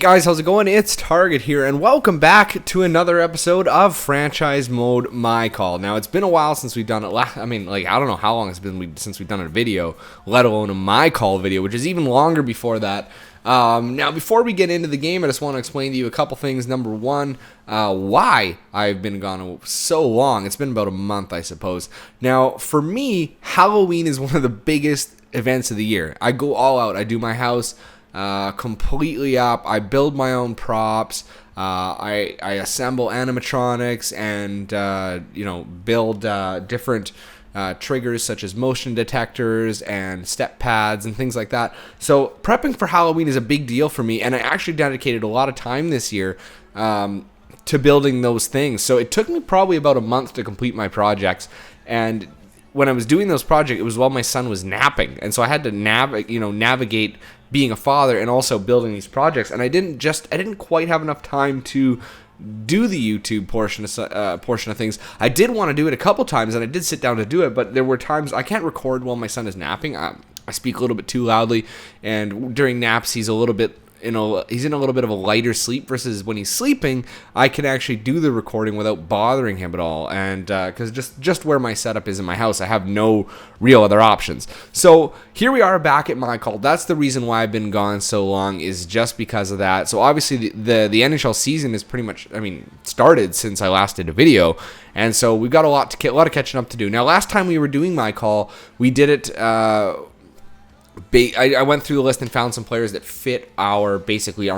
guys, how's it going? It's Target here, and welcome back to another episode of Franchise Mode My Call. Now, it's been a while since we've done it. I don't know how long it's been since we've done a video, let alone a My Call video, which is even longer before that. Now, before we get into the game, I just want to explain to you a couple things. Number one, why I've been gone so long. It's been about a month, I suppose. Now, for me, Halloween is one of the biggest events of the year. I go all out. I do my house completely up. I build my own props. I assemble animatronics and build different triggers such as motion detectors and step pads and things like that. So prepping for Halloween is a big deal for me, and I actually dedicated a lot of time this year to building those things. So it took me probably about a month to complete my projects, and when I was doing those projects, it was while my son was napping, and so I had to navigate being a father and also building these projects, and I didn't quite have enough time to do the YouTube portion of things. I did want to do it a couple times, and I did sit down to do it, but there were times I can't record while my son is napping. I speak a little bit too loudly, and during naps he's in a little bit of a lighter sleep, versus when he's sleeping I can actually do the recording without bothering him at all, and because just where my setup is in my house, I have no real other options. So here we are back at My Call. That's the reason why I've been gone so long, is just because of that. So obviously the NHL season is pretty much started since I last did a video, and so we've got a lot of catching up to do. Now, last time we were doing My Call, we did it I went through the list and found some players that fit our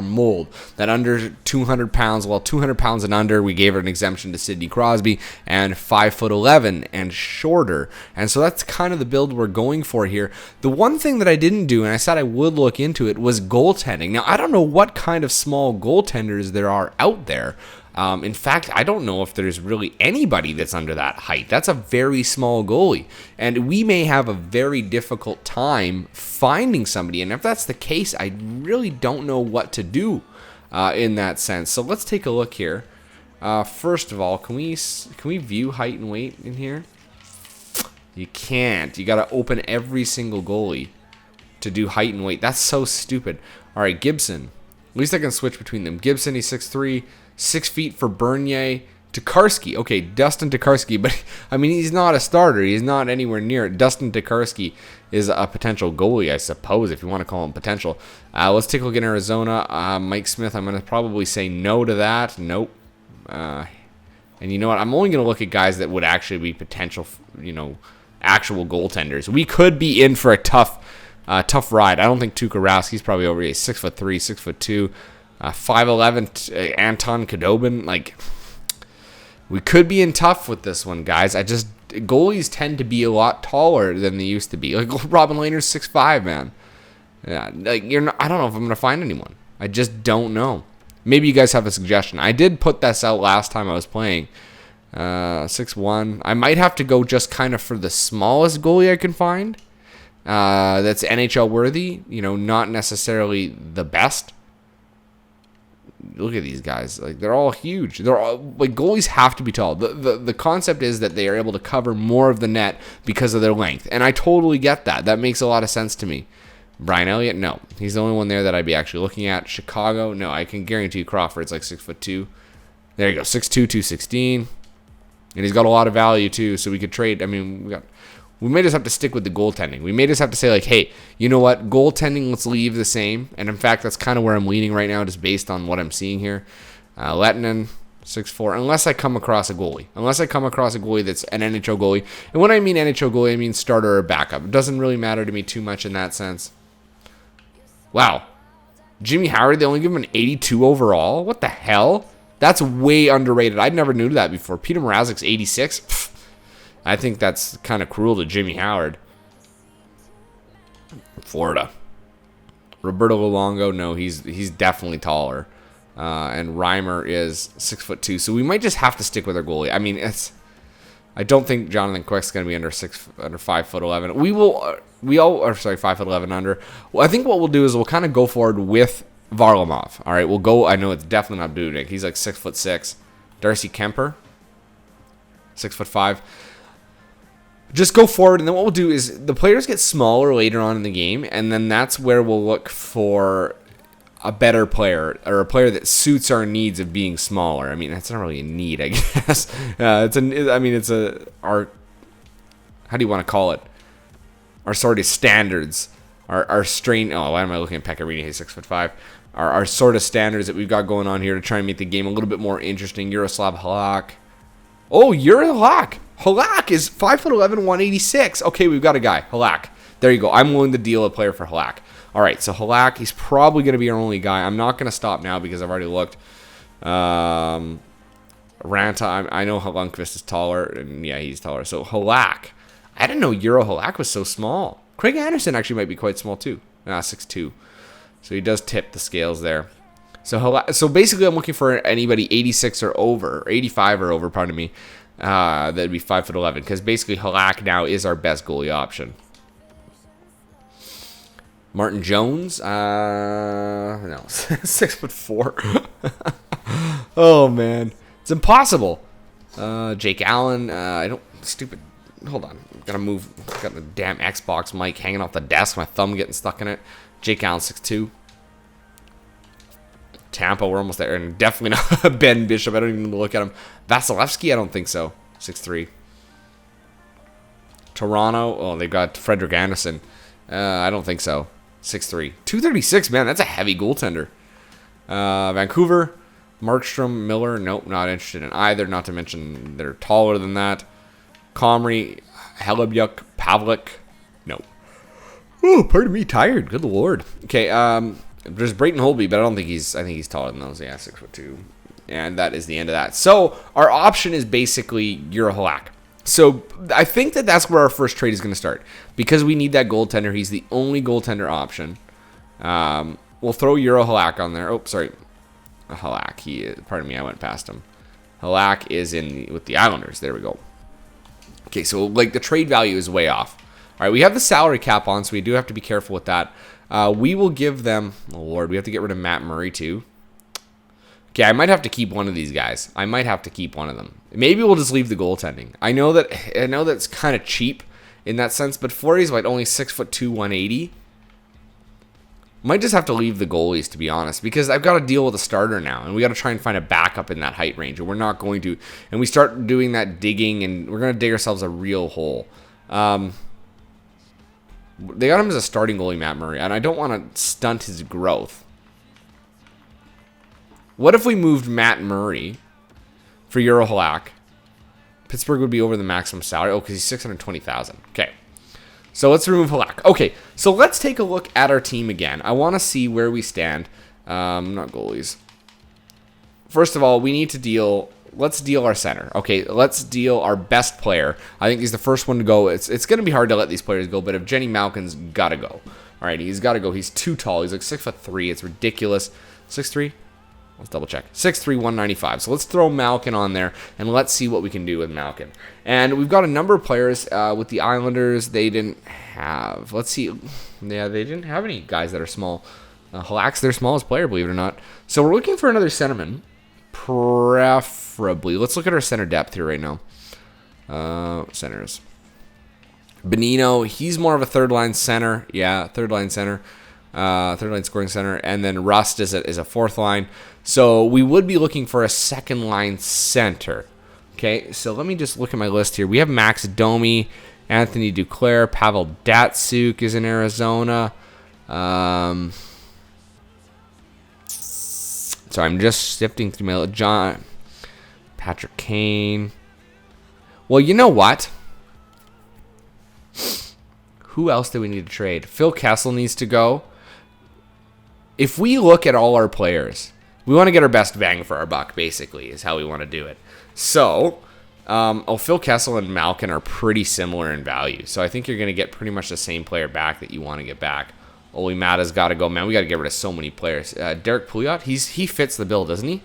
mold, that under 200 pounds. Well, 200 pounds and under, we gave an exemption to Sidney Crosby, and 5'11" and shorter. And so that's kind of the build we're going for here. The one thing that I didn't do, and I said I would look into it, was goaltending. Now, I don't know what kind of small goaltenders there are out there. In fact, I don't know if there's really anybody that's under that height. That's a very small goalie, and we may have a very difficult time finding somebody. And if that's the case, I really don't know what to do in that sense. So let's take a look here. First of all, can we view height and weight in here? You can't. You got to open every single goalie to do height and weight. That's so stupid. All right, Gibson. At least I can switch between them. Gibson, he's 6'3", 6 feet for Bernier. Tokarski, okay, Dustin Tokarski, but I mean, he's not a starter. He's not anywhere near it. Dustin Tokarski is a potential goalie, I suppose, if you want to call him potential. Let's take a look at Arizona. Mike Smith, I'm going to probably say no to that. Nope. And you know what? I'm only going to look at guys that would actually be potential, actual goaltenders. We could be in for a tough ride. I don't think Tuukka Rask, he's probably over. He's 6'3", 6'2". 5'11", Anton Khudobin. We could be in tough with this one, guys. Goalies tend to be a lot taller than they used to be. Like Robin Lehner's 6'5", man. Yeah, I don't know if I'm gonna find anyone. I just don't know. Maybe you guys have a suggestion. I did put this out last time I was playing. 6'1". I might have to go just kind of for the smallest goalie I can find. That's NHL worthy. Not necessarily the best. Look at these guys. They're all huge. They're all goalies have to be tall. The concept is that they are able to cover more of the net because of their length. And I totally get that. That makes a lot of sense to me. Brian Elliott, no. He's the only one there that I'd be actually looking at. Chicago, no. I can guarantee you Crawford's 6'2". There you go. 6'2", 216. And he's got a lot of value too, so we could trade. We may just have to stick with the goaltending. We may just have to say, hey, you know what? Goaltending, let's leave the same. And in fact, that's kind of where I'm leaning right now, just based on what I'm seeing here. Lettinen, 6'4", unless I come across a goalie. Unless I come across a goalie that's an NHL goalie. And when I mean NHL goalie, I mean starter or backup. It doesn't really matter to me too much in that sense. Wow. Jimmy Howard, they only give him an 82 overall? What the hell? That's way underrated. I never knew that before. Peter Mrazek's 86? Pfft. I think that's kind of cruel to Jimmy Howard. Florida. Roberto Luongo, no, he's definitely taller. And Reimer is 6'2", so we might just have to stick with our goalie. I mean, I don't think Jonathan Quick's going to be under 5'11". 5'11" under. Well, I think what we'll do is we'll kind of go forward with Varlamov. All right, we'll go. I know it's definitely not Dudek. He's 6'6". Darcy Kemper, 6'5". Just go forward, and then what we'll do is the players get smaller later on in the game, and then that's where we'll look for a better player, or a player that suits our needs of being smaller. I mean, that's not really a need, I guess. Our, how do you want to call it? Our sort of standards, our strain. Oh, why am I looking at Pecorini? He's 6'5". Our sort of standards that we've got going on here to try and make the game a little bit more interesting. Yaroslav Halak. Oh, Halak. Halak is 5'11", 186. Okay, we've got a guy. Halak. There you go. I'm willing to deal a player for Halak. All right, so Halak, he's probably going to be our only guy. I'm not going to stop now because I've already looked. Ranta, I know Halunquist is taller, and yeah, he's taller. So Halak. I didn't know Halak was so small. Craig Anderson actually might be quite small too. 6'2". So he does tip the scales there. So basically, I'm looking for anybody 86 or over, or 85 or over, pardon me. That'd be 5'11", because basically Halak now is our best goalie option. Martin Jones, no, 6'4". Oh man, it's impossible. Jake Allen, Hold on, gotta move. Got the damn Xbox mic hanging off the desk. My thumb getting stuck in it. Jake Allen, 6'2". Tampa, we're almost there, and definitely not Ben Bishop. I don't even look at him. Vasilevsky, I don't think so. 6'3". Toronto, oh, they've got Frederick Anderson. I don't think so. 6'3". 236, man, that's a heavy goaltender. Vancouver, Markstrom, Miller, nope, not interested in either. Not to mention they're taller than that. Comrie, Helebyuk, Pavlik, nope. Oh, pardon me, tired. Good lord. Okay, there's Brayton Holtby, but I think he's taller than those. Yeah, 6'2". And that is the end of that. So our option is basically Halak. So I think that's where our first trade is going to start, because we need that goaltender. He's the only goaltender option. We'll throw Halak on there. Oh, sorry, Halak. Pardon me, I went past him. Halak is with the Islanders. There we go. Okay, so like the trade value is way off. All right, we have the salary cap on, so we do have to be careful with that. We will give them. Oh Lord, we have to get rid of Matt Murray too. Okay, I might have to keep one of these guys. I might have to keep one of them. Maybe we'll just leave the goaltending. I know that's kind of cheap in that sense, but Fleury's like only 6'2", 180. Might just have to leave the goalies, to be honest, because I've got to deal with a starter now, and we got to try and find a backup in that height range, and we're not going to. And we start doing that digging, and we're going to dig ourselves a real hole. They got him as a starting goalie, Matt Murray, and I don't want to stunt his growth. What if we moved Matt Murray for Halak? Pittsburgh would be over the maximum salary. Oh, because he's $620,000. Okay. So let's remove Halak. Okay, so let's take a look at our team again. I want to see where we stand. Not goalies. First of all, we need to deal. Let's deal our center. Okay, let's deal our best player. I think he's the first one to go. It's going to be hard to let these players go, but if Jenny Malkin's got to go. All right, he's got to go. He's too tall. He's like 6'3". It's ridiculous. 6'3"? Let's double check. 6'3", 195. So let's throw Malkin on there, and let's see what we can do with Malkin. And we've got a number of players with the Islanders. They didn't have. Let's see. Yeah, they didn't have any guys that are small. Halak's their smallest player, believe it or not. So we're looking for another centerman, preferably. Let's look at our center depth here right now. Centers. Bonino, he's more of a third-line center. Yeah, third-line center. Third-line scoring center. And then Rust is a fourth line. So we would be looking for a second-line center. Okay, so let me just look at my list here. We have Max Domi, Anthony Duclair, Pavel Datsyuk is in Arizona. So I'm just sifting through my John Patrick Kane. Well, you know what? Who else do we need to trade? Phil Kessel needs to go. If we look at all our players, we want to get our best bang for our buck, basically, is how we want to do it. So, Phil Kessel and Malkin are pretty similar in value. So I think you're going to get pretty much the same player back that you want to get back. Oli Mata's got to go. Man, we got to get rid of so many players. Derek Pouliot, he fits the bill, doesn't he?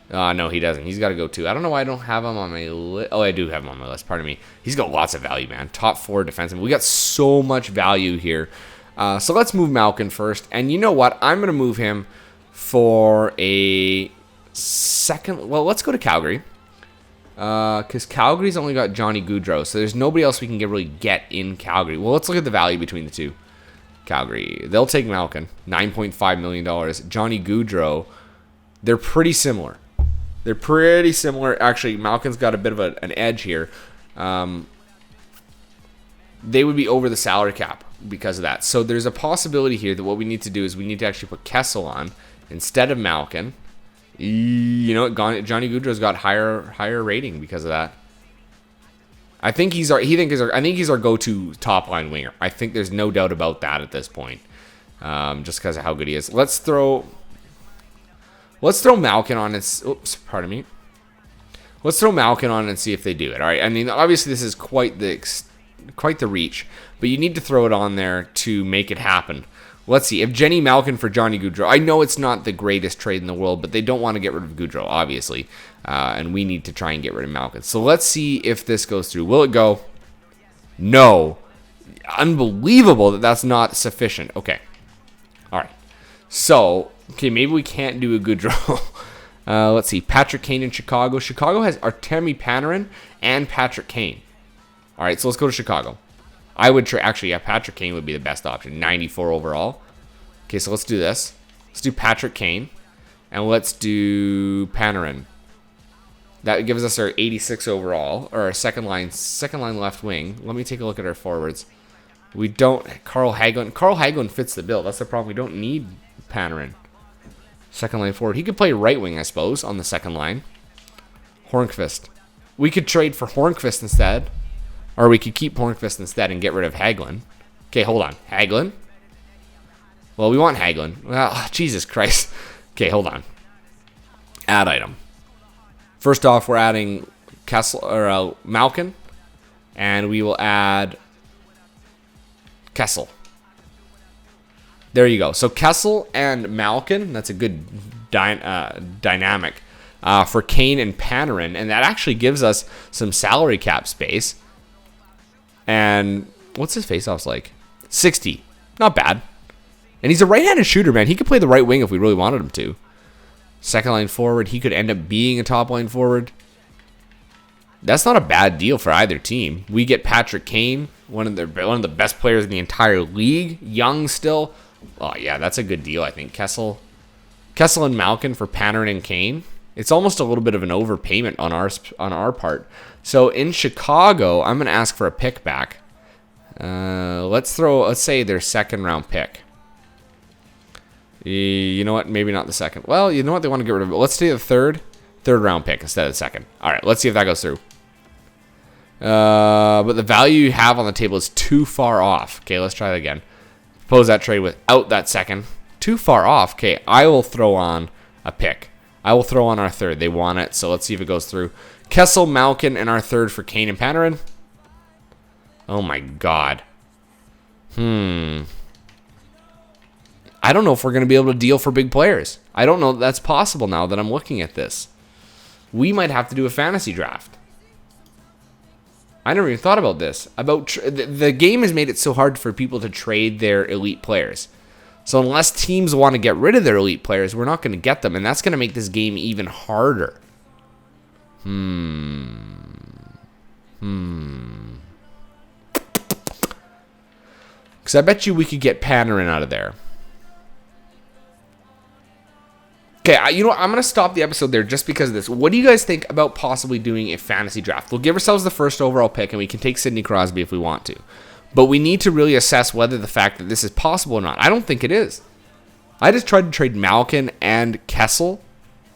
No, he doesn't. He's got to go too. I don't know why I don't have him on my list. Oh, I do have him on my list. Pardon me. He's got lots of value, man. Top 4 defenseman. We got so much value here. So let's move Malkin first. And you know what? I'm going to move him for a second. Well, let's go to Calgary. Because Calgary's only got Johnny Gaudreau. So there's nobody else we can really get in Calgary. Well, let's look at the value between the two. Calgary. They'll take Malkin. $9.5 million. Johnny Gaudreau. They're pretty similar. Actually, Malkin's got a bit of an edge here. They would be over the salary cap because of that. So there's a possibility here that what we need to do is we need to actually put Kessel on instead of Malkin. You know what? Johnny Gaudreau's got higher rating because of that. I think he's our go-to top line winger. I think there's no doubt about that at this point. Just because of how good he is. Let's throw Malkin on and pardon me. Let's throw Malkin on and see if they do it. All right. I mean, obviously this is quite the reach, but you need to throw it on there to make it happen. Let's see. If Jenny Malkin for Johnny Gaudreau, I know it's not the greatest trade in the world, but they don't want to get rid of Gaudreau, obviously. And we need to try and get rid of Malkin. So let's see if this goes through. Will it go? No. Unbelievable that that's not sufficient. Okay. All right. So, okay, maybe we can't do a Gaudreau. Let's see. Patrick Kane in Chicago. Chicago has Artemi Panarin and Patrick Kane. All right, so let's go to Chicago. I would Patrick Kane would be the best option. 94 overall. Okay, so let's do this. Let's do Patrick Kane. And let's do Panarin. That gives us our 86 overall. Or our second line left wing. Let me take a look at our forwards. We don't... Carl Hagelin fits the bill. That's the problem. We don't need Panarin. Second line forward. He could play right wing, I suppose, on the second line. Hornqvist. We could trade for Hornqvist instead. Or we could keep Hornqvist instead and get rid of Hagelin. Okay, hold on. Hagelin? Well, we want Hagelin. Well, Jesus Christ. Okay, hold on. Add item. First off, we're adding Malkin. And we will add Kessel. There you go. So Kessel and Malkin, that's a good dynamic for Kane and Panarin. And that actually gives us some salary cap space. And what's his faceoffs like? 60. Not bad. And he's a right-handed shooter, man. He could play the right wing if we really wanted him to. Second line forward. He could end up being a top line forward. That's not a bad deal for either team. We get Patrick Kane, one of the best players in the entire league. Young still. Oh, yeah, that's a good deal, I think. Kessel and Malkin for Panarin and Kane. It's almost a little bit of an overpayment on our part. So in Chicago, I'm going to ask for a pick back. Let's say their second round pick. You know what? Maybe not the second. Well, you know what? They want to get rid of it. Let's do the third round pick instead of the second. All right, let's see if that goes through. But the value you have on the table is too far off. Okay, let's try that again. Propose that trade without that second. Too far off. Okay, I will throw on a pick. I will throw on our third. They want it, so let's see if it goes through. Kessel, Malkin, and our third for Kane and Panarin. Oh my God. I don't know if we're going to be able to deal for big players. I don't know that that's possible now that I'm looking at this. We might have to do a fantasy draft. I never even thought about this. The game has made it so hard for people to trade their elite players. So unless teams want to get rid of their elite players, we're not going to get them. And that's going to make this game even harder. Because I bet you we could get Panarin out of there. Okay, you know what? I'm going to stop the episode there just because of this. What do you guys think about possibly doing a fantasy draft? We'll give ourselves the first overall pick, and we can take Sidney Crosby if we want to. But we need to really assess whether the fact that this is possible or not. I don't think it is. I just tried to trade Malkin and Kessel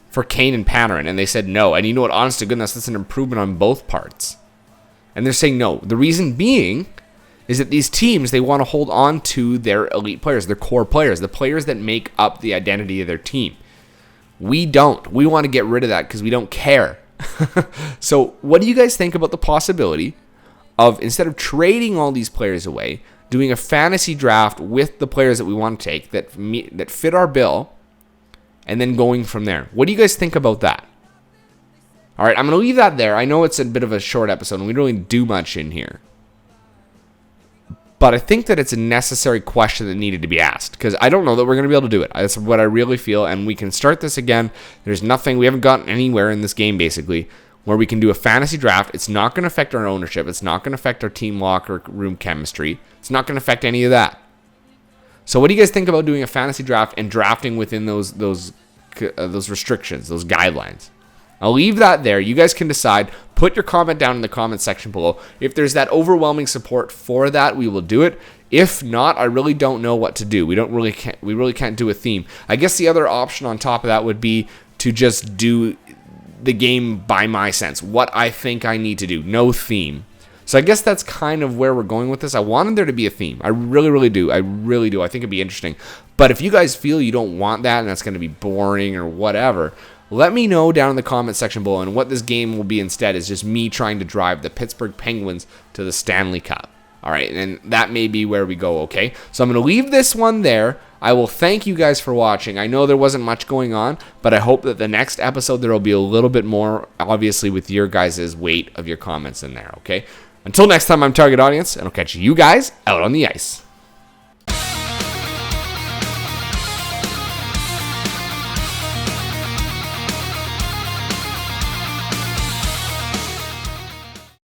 for Kane and Panarin, and they said no. And you know what? Honest to goodness, that's an improvement on both parts. And they're saying no. The reason being is that these teams, they want to hold on to their elite players, their core players, the players that make up the identity of their team. We don't. We want to get rid of that because we don't care. So what do you guys think about the possibility of, instead of trading all these players away, doing a fantasy draft with the players that we want to take that fit our bill, and then going from there? What do you guys think about that? All right, I'm going to leave that there. I know it's a bit of a short episode, and we don't really do much in here. But I think that it's a necessary question that needed to be asked, because I don't know that we're going to be able to do it. That's what I really feel, and we can start this again. There's nothing, we haven't gotten anywhere in this game, basically, where we can do a fantasy draft. It's not going to affect our ownership. It's not going to affect our team locker room chemistry. It's not going to affect any of that. So what do you guys think about doing a fantasy draft and drafting within those restrictions, those guidelines? I'll leave that there. You guys can decide. Put your comment down in the comment section below. If there's that overwhelming support for that, we will do it. If not, I really don't know what to do. We really can't do a theme. I guess the other option on top of that would be to just do the game by my sense, what I think I need to do. No theme. So I guess that's kind of where we're going with this. I wanted there to be a theme. I really do. I think it'd be interesting. But if you guys feel you don't want that and that's going to be boring or whatever, let me know down in the comment section below. And what this game will be instead is just me trying to drive the Pittsburgh Penguins to the Stanley Cup. All right, and that may be where we go, okay? So I'm going to leave this one there. I will thank you guys for watching. I know there wasn't much going on, but I hope that the next episode there will be a little bit more, obviously, with your guys' weight of your comments in there, okay? Until next time, I'm Target Audience, and I'll catch you guys out on the ice.